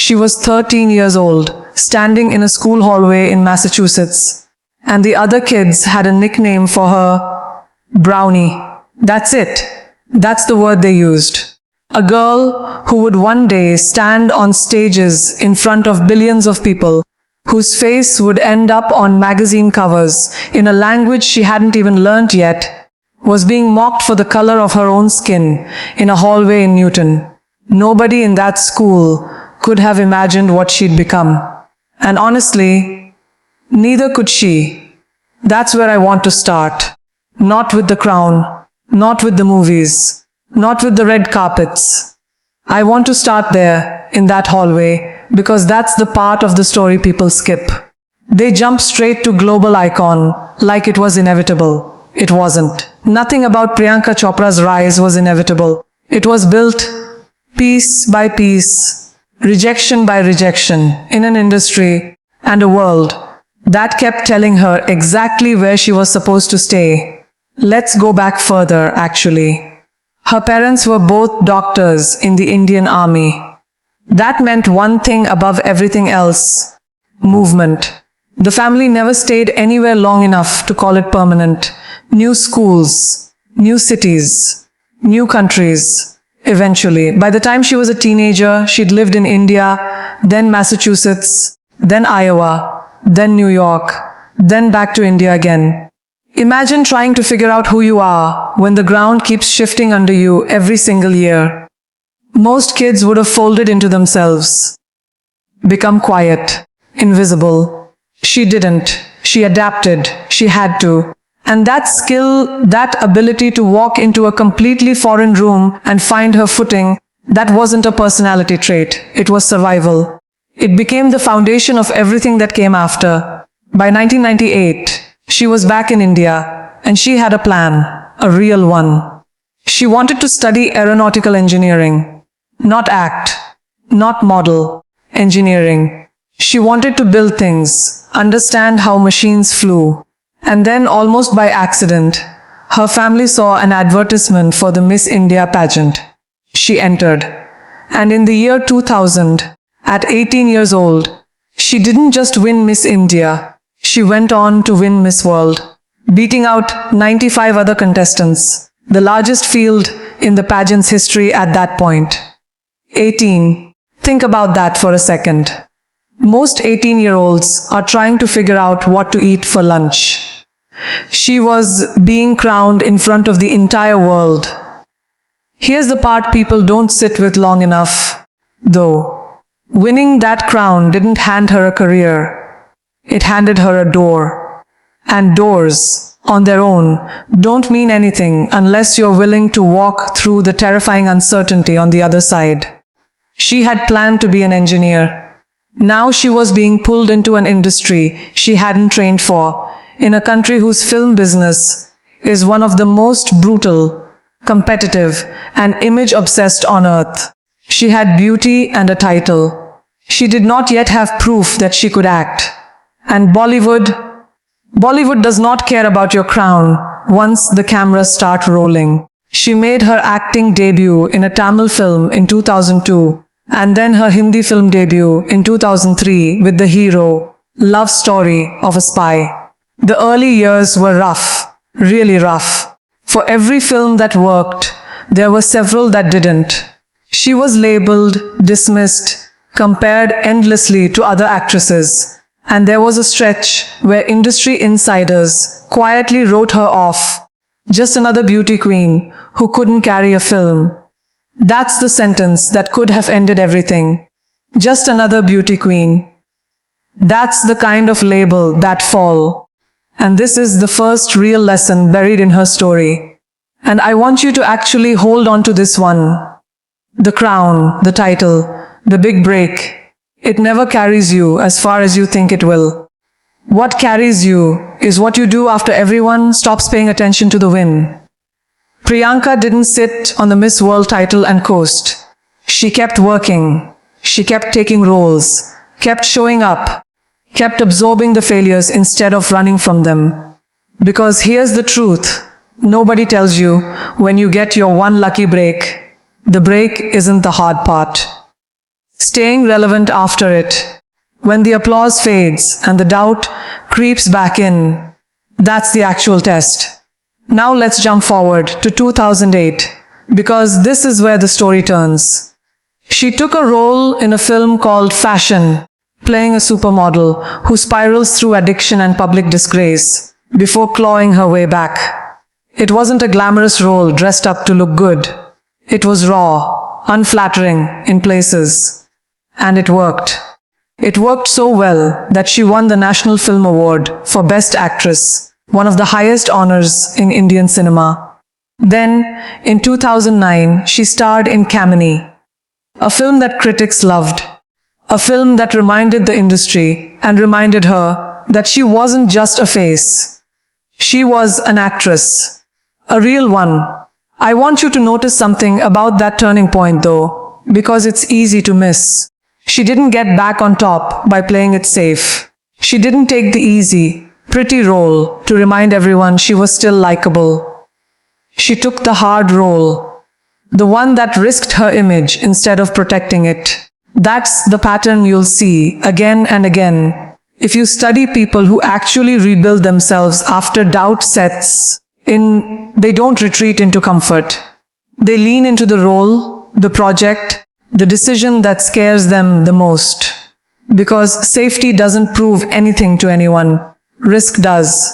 She was 13 years old, standing in a school hallway in Massachusetts. And the other kids had a nickname for her, Brownie. That's it. That's the word they used. A girl who would one day stand on stages in front of billions of people, whose face would end up on magazine covers in a language she hadn't even learnt yet, was being mocked for the color of her own skin in a hallway in Newton. Nobody in that school could have imagined what she'd become. And honestly, neither could she. That's where I want to start. Not with the crown, not with the movies, not with the red carpets. I want to start there, in that hallway, because that's the part of the story people skip. They jump straight to global icon, like it was inevitable. It wasn't. Nothing about Priyanka Chopra's rise was inevitable. It was built piece by piece, rejection by rejection, in an industry and a world that kept telling her exactly where she was supposed to stay. Let's go back further, actually. Her parents were both doctors in the Indian Army. That meant one thing above everything else: movement. The family never stayed anywhere long enough to call it permanent. New schools, new cities, new countries. Eventually, by the time she was a teenager, she'd lived in India, then Massachusetts, then Iowa, then New York, then back to India again. Imagine trying to figure out who you are when the ground keeps shifting under you every single year. Most kids would have folded into themselves, become quiet, invisible. She didn't. She adapted. She had to. And that skill, that ability to walk into a completely foreign room and find her footing, that wasn't a personality trait. It was survival. It became the foundation of everything that came after. By 1998, she was back in India, and she had a plan, a real one. She wanted to study aeronautical engineering, not act, not model, engineering. She wanted to build things, understand how machines flew. And then, almost by accident, her family saw an advertisement for the Miss India pageant. She entered. And in the year 2000, at 18 years old, she didn't just win Miss India. She went on to win Miss World, beating out 95 other contestants, the largest field in the pageant's history at that point. 18. Think about that for a second. Most 18-year-olds are trying to figure out what to eat for lunch. She was being crowned in front of the entire world. Here's the part people don't sit with long enough, though. Winning that crown didn't hand her a career. It handed her a door. And doors, on their own, don't mean anything unless you're willing to walk through the terrifying uncertainty on the other side. She had planned to be an engineer. Now she was being pulled into an industry she hadn't trained for, in a country whose film business is one of the most brutal, competitive, and image-obsessed on earth. She had beauty and a title. She did not yet have proof that she could act. And Bollywood does not care about your crown once the cameras start rolling. She made her acting debut in a Tamil film in 2002, and then her Hindi film debut in 2003 with the hero, Love Story of a Spy. The early years were rough, really rough. For every film that worked, there were several that didn't. She was labeled, dismissed, compared endlessly to other actresses. And there was a stretch where industry insiders quietly wrote her off. Just another beauty queen who couldn't carry a film. That's the sentence that could have ended everything. Just another beauty queen. That's the kind of label that fall. And this is the first real lesson buried in her story. And I want you to actually hold on to this one. The crown, the title, the big break. It never carries you as far as you think it will. What carries you is what you do after everyone stops paying attention to the win. Priyanka didn't sit on the Miss World title and coast. She kept working. She kept taking roles, kept showing up, kept absorbing the failures instead of running from them. Because here's the truth. Nobody tells you when you get your one lucky break. The break isn't the hard part. staying relevant after it. When the applause fades and the doubt creeps back in, that's the actual test. Now let's jump forward to 2008, because this is where the story turns. She took a role in a film called Fashion, playing a supermodel who spirals through addiction and public disgrace before clawing her way back. It wasn't a glamorous role dressed up to look good. It was raw, unflattering in places. And it worked. It worked so well that she won the National Film Award for Best Actress, one of the highest honors in Indian cinema. Then, in 2009, she starred in Kamini, a film that critics loved. A film that reminded the industry and reminded her that she wasn't just a face. She was an actress. A real one. I want you to notice something about that turning point though, because it's easy to miss. She didn't get back on top by playing it safe. She didn't take the easy, pretty role to remind everyone she was still likable. She took the hard role, the one that risked her image instead of protecting it. That's the pattern you'll see again and again. If you study people who actually rebuild themselves after doubt sets in, they don't retreat into comfort. They lean into the role, the project, the decision that scares them the most. Because safety doesn't prove anything to anyone. Risk does.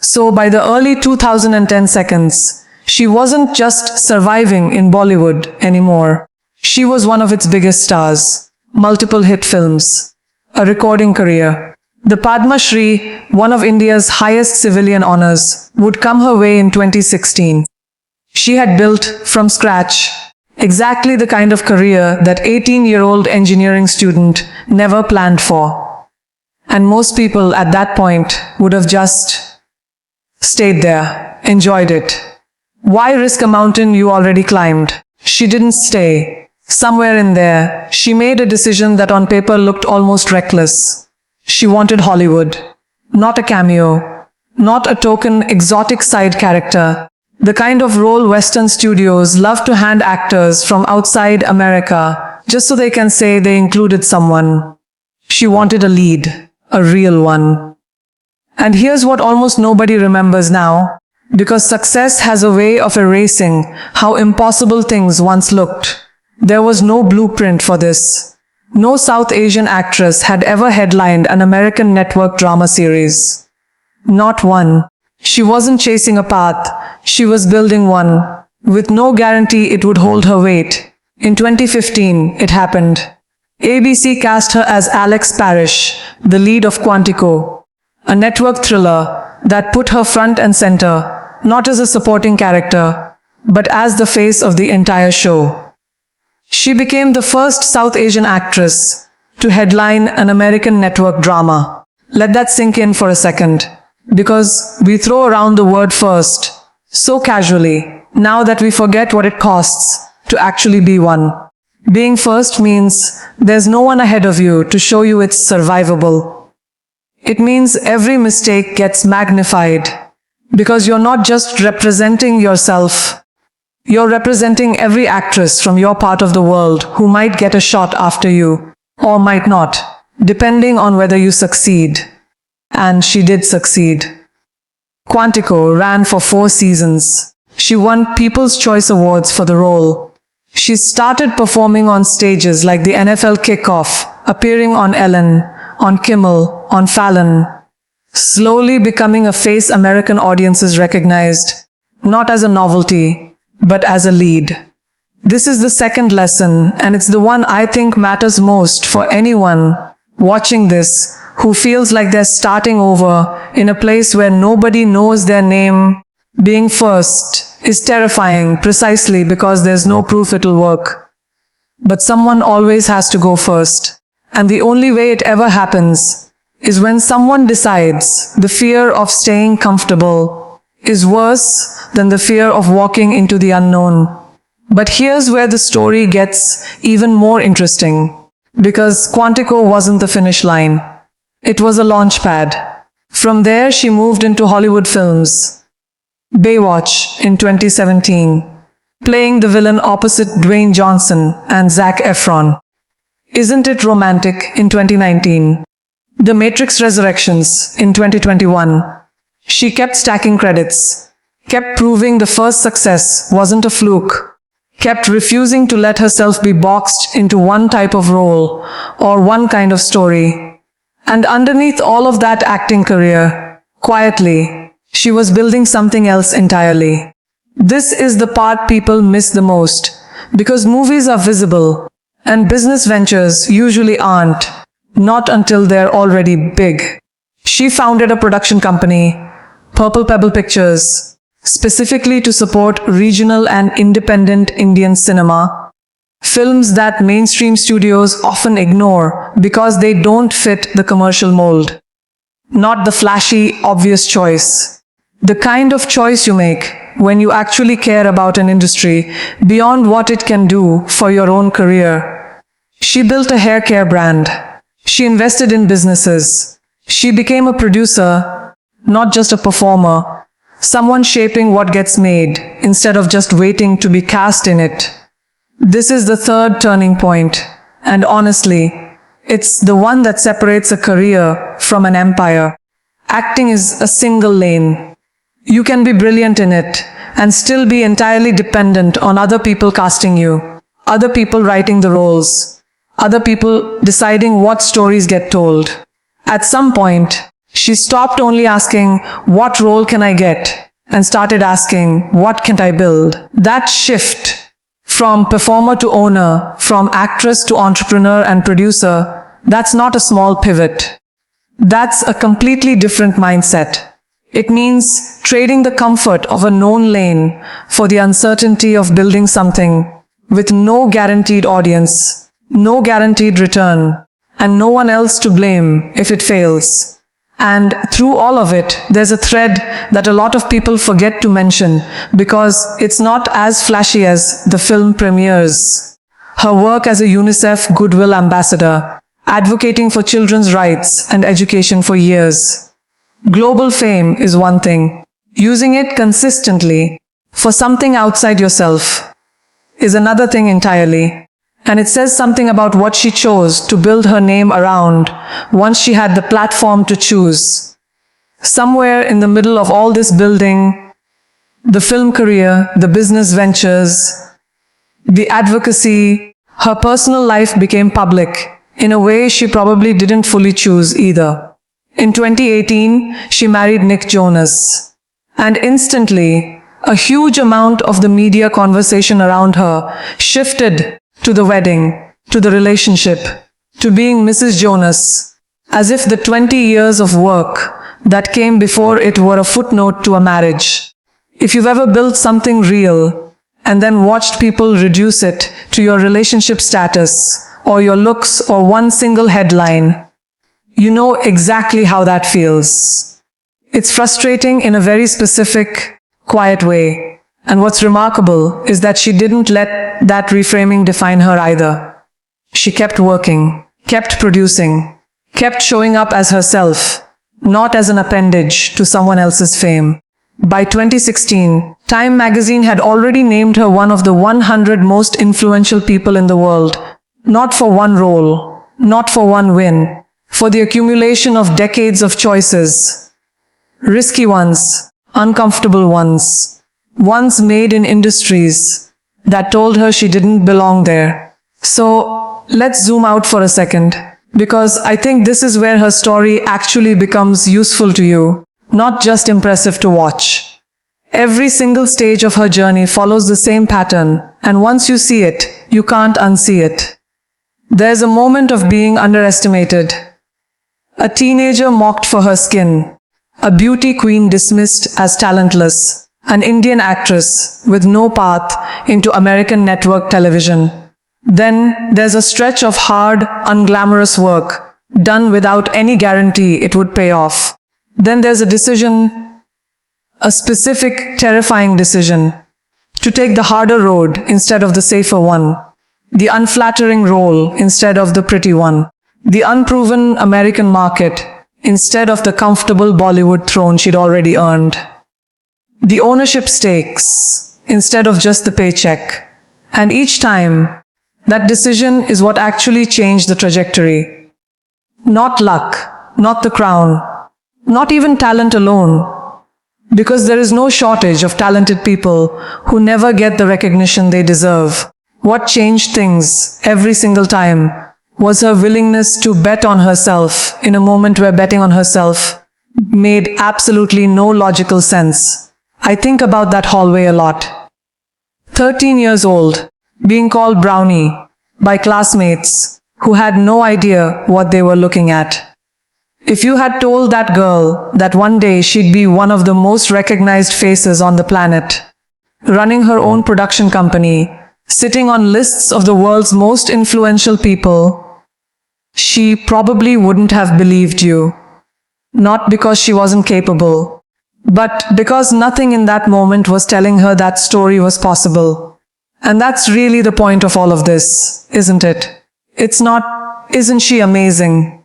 So by the early 2010 seconds, she wasn't just surviving in Bollywood anymore. She was one of its biggest stars. Multiple hit films. A recording career. The Padma Shri, one of India's highest civilian honors, would come her way in 2016. She had built from scratch exactly the kind of career that 18-year-old engineering student never planned for. And most people at that point would have just stayed there, enjoyed it. Why risk a mountain you already climbed? She didn't stay. Somewhere in there, she made a decision that on paper looked almost reckless. She wanted Hollywood. Not a cameo. Not a token exotic side character. The kind of role Western studios love to hand actors from outside America, just so they can say they included someone. She wanted a lead. A real one. And here's what almost nobody remembers now. Because success has a way of erasing how impossible things once looked. There was no blueprint for this. No South Asian actress had ever headlined an American network drama series. Not one. She wasn't chasing a path, she was building one, with no guarantee it would hold her weight. In 2015, it happened. ABC cast her as Alex Parrish, the lead of Quantico, a network thriller that put her front and center, not as a supporting character, but as the face of the entire show. She became the first South Asian actress to headline an American network drama. Let that sink in for a second, because we throw around the word first so casually now that we forget what it costs to actually be one. Being first means there's no one ahead of you to show you it's survivable. It means every mistake gets magnified, because you're not just representing yourself. You're representing every actress from your part of the world who might get a shot after you, or might not, depending on whether you succeed. And she did succeed. Quantico ran for 4 seasons. She won People's Choice Awards for the role. She started performing on stages like the NFL kickoff, appearing on Ellen, on Kimmel, on Fallon, slowly becoming a face American audiences recognized, not as a novelty, but as a lead. This is the second lesson, and it's the one I think matters most for anyone watching this who feels like they're starting over in a place where nobody knows their name. Being first is terrifying precisely because there's no proof it'll work. But someone always has to go first. And the only way it ever happens is when someone decides the fear of staying comfortable is worse than the fear of walking into the unknown. But here's where the story gets even more interesting. Because Quantico wasn't the finish line. It was a launch pad. From there she moved into Hollywood films. Baywatch in 2017, playing the villain opposite Dwayne Johnson and Zac Efron. Isn't It Romantic in 2019, The Matrix Resurrections in 2021. She kept stacking credits, kept proving the first success wasn't a fluke, kept refusing to let herself be boxed into one type of role or one kind of story. And underneath all of that acting career, quietly, she was building something else entirely. This is the part people miss the most, because movies are visible, and business ventures usually aren't, not until they're already big. She founded a production company, Purple Pebble Pictures, specifically to support regional and independent Indian cinema, films that mainstream studios often ignore because they don't fit the commercial mold. Not the flashy, obvious choice. The kind of choice you make when you actually care about an industry beyond what it can do for your own career. She built a hair care brand. She invested in businesses. She became a producer, not just a performer, someone shaping what gets made instead of just waiting to be cast in it. This is the third turning point, and honestly, it's the one that separates a career from an empire. Acting is a single lane. You can be brilliant in it and still be entirely dependent on other people casting you, other people writing the roles, other people deciding what stories get told. At some point, she stopped only asking, "What role can I get?" and started asking, "What can I build?" That shift from performer to owner, from actress to entrepreneur and producer, that's not a small pivot. That's a completely different mindset. It means trading the comfort of a known lane for the uncertainty of building something with no guaranteed audience, no guaranteed return, and no one else to blame if it fails. And through all of it, there's a thread that a lot of people forget to mention because it's not as flashy as the film premieres. Her work as a UNICEF Goodwill Ambassador, advocating for children's rights and education for years. Global fame is one thing. Using it consistently for something outside yourself is another thing entirely. And it says something about what she chose to build her name around once she had the platform to choose. Somewhere in the middle of all this building, the film career, the business ventures, the advocacy, her personal life became public in a way she probably didn't fully choose either. In 2018, she married Nick Jonas. And instantly, a huge amount of the media conversation around her shifted to the wedding, to the relationship, to being Mrs. Jonas, as if the 20 years of work that came before it were a footnote to a marriage. If you've ever built something real and then watched people reduce it to your relationship status or your looks or one single headline, you know exactly how that feels. It's frustrating in a very specific, quiet way. And what's remarkable is that she didn't let that reframing define her either. She kept working, kept producing, kept showing up as herself, not as an appendage to someone else's fame. By 2016, Time magazine had already named her one of the 100 most influential people in the world, not for one role, not for one win, for the accumulation of decades of choices. Risky ones, uncomfortable ones, ones made in industries that told her she didn't belong there. So let's zoom out for a second, because I think this is where her story actually becomes useful to you, not just impressive to watch. Every single stage of her journey follows the same pattern, and once you see it, you can't unsee it. There's a moment of being underestimated. A teenager mocked for her skin, a beauty queen dismissed as talentless, an Indian actress with no path into American network television. Then there's a stretch of hard, unglamorous work, done without any guarantee it would pay off. Then there's a decision, a specific, terrifying decision, to take the harder road instead of the safer one, the unflattering role instead of the pretty one, the unproven American market instead of the comfortable Bollywood throne she'd already earned, the ownership stakes instead of just the paycheck. And each time, That decision is what actually changed the trajectory. Not luck, not the crown, not even talent alone. Because there is no shortage of talented people who never get the recognition they deserve. What changed things every single time was her willingness to bet on herself in a moment where betting on herself made absolutely no logical sense. I think about that hallway a lot. 13 years old, being called Brownie by classmates who had no idea what they were looking at. If you had told that girl that one day she'd be one of the most recognized faces on the planet, running her own production company, sitting on lists of the world's most influential people, she probably wouldn't have believed you. Not because she wasn't capable, but because nothing in that moment was telling her that story was possible. And that's really the point of all of this, isn't it? It's not, isn't she amazing?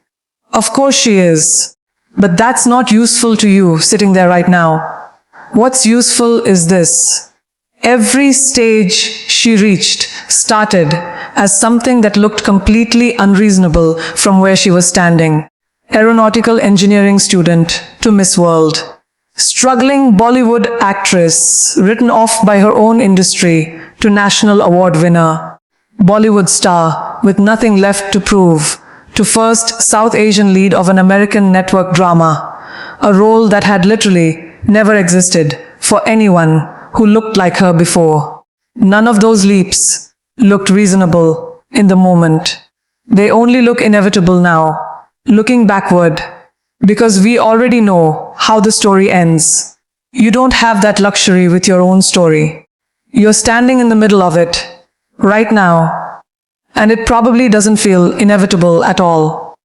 Of course she is. But that's not useful to you sitting there right now. What's useful is this. Every stage she reached started as something that looked completely unreasonable from where she was standing. Aeronautical engineering student to Miss World. Struggling Bollywood actress written off by her own industry to national award winner. Bollywood star with nothing left to prove to first South Asian lead of an American network drama, a role that had literally never existed for anyone who looked like her before. None of those leaps looked reasonable in the moment. They only look inevitable now, looking backward, because we already know how the story ends. You don't have that luxury with your own story. You're standing in the middle of it, right now, and it probably doesn't feel inevitable at all.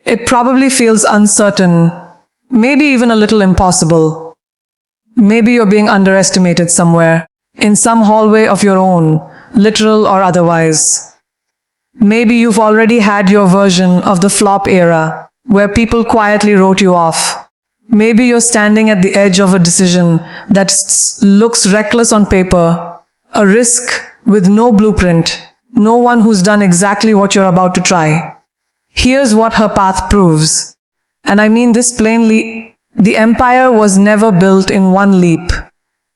It probably feels uncertain, maybe even a little impossible. Maybe you're being underestimated somewhere, in some hallway of your own, literal or otherwise. Maybe you've already had your version of the flop era, where people quietly wrote you off. Maybe you're standing at the edge of a decision that looks reckless on paper, a risk with no blueprint, no one who's done exactly what you're about to try. Here's what her path proves. And I mean this plainly. The empire was never built in one leap.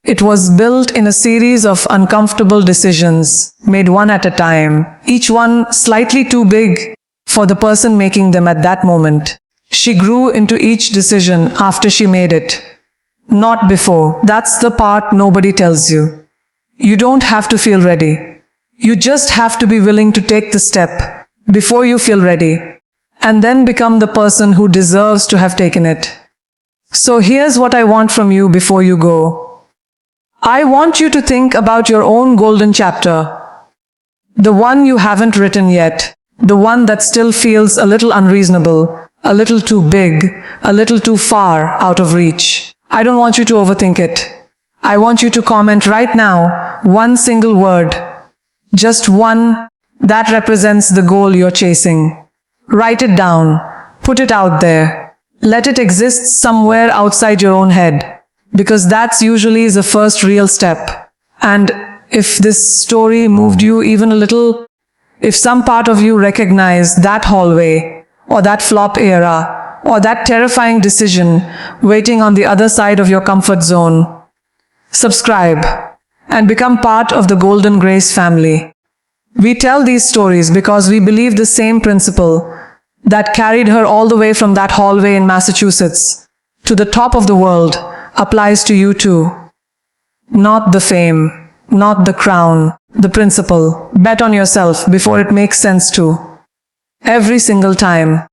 It was built in a series of uncomfortable decisions, made one at a time, each one slightly too big for the person making them at that moment. She grew into each decision after she made it, not before. That's the part nobody tells you. You don't have to feel ready. You just have to be willing to take the step before you feel ready, and then become the person who deserves to have taken it. So here's what I want from you before you go. I want you to think about your own golden chapter. The one you haven't written yet. The one that still feels a little unreasonable, a little too big, a little too far out of reach. I don't want you to overthink it. I want you to comment right now, one single word. Just one that represents the goal you're chasing. Write it down. Put it out there. Let it exist somewhere outside your own head, because that's usually the first real step. And if this story moved you even a little, if some part of you recognized that hallway, or that flop era, or that terrifying decision waiting on the other side of your comfort zone, subscribe and become part of the Golden Grace family. We tell these stories because we believe the same principle that carried her all the way from that hallway in Massachusetts to the top of the world applies to you too. Not the fame, not the crown, the principle. Bet on yourself before it makes sense to. Every single time.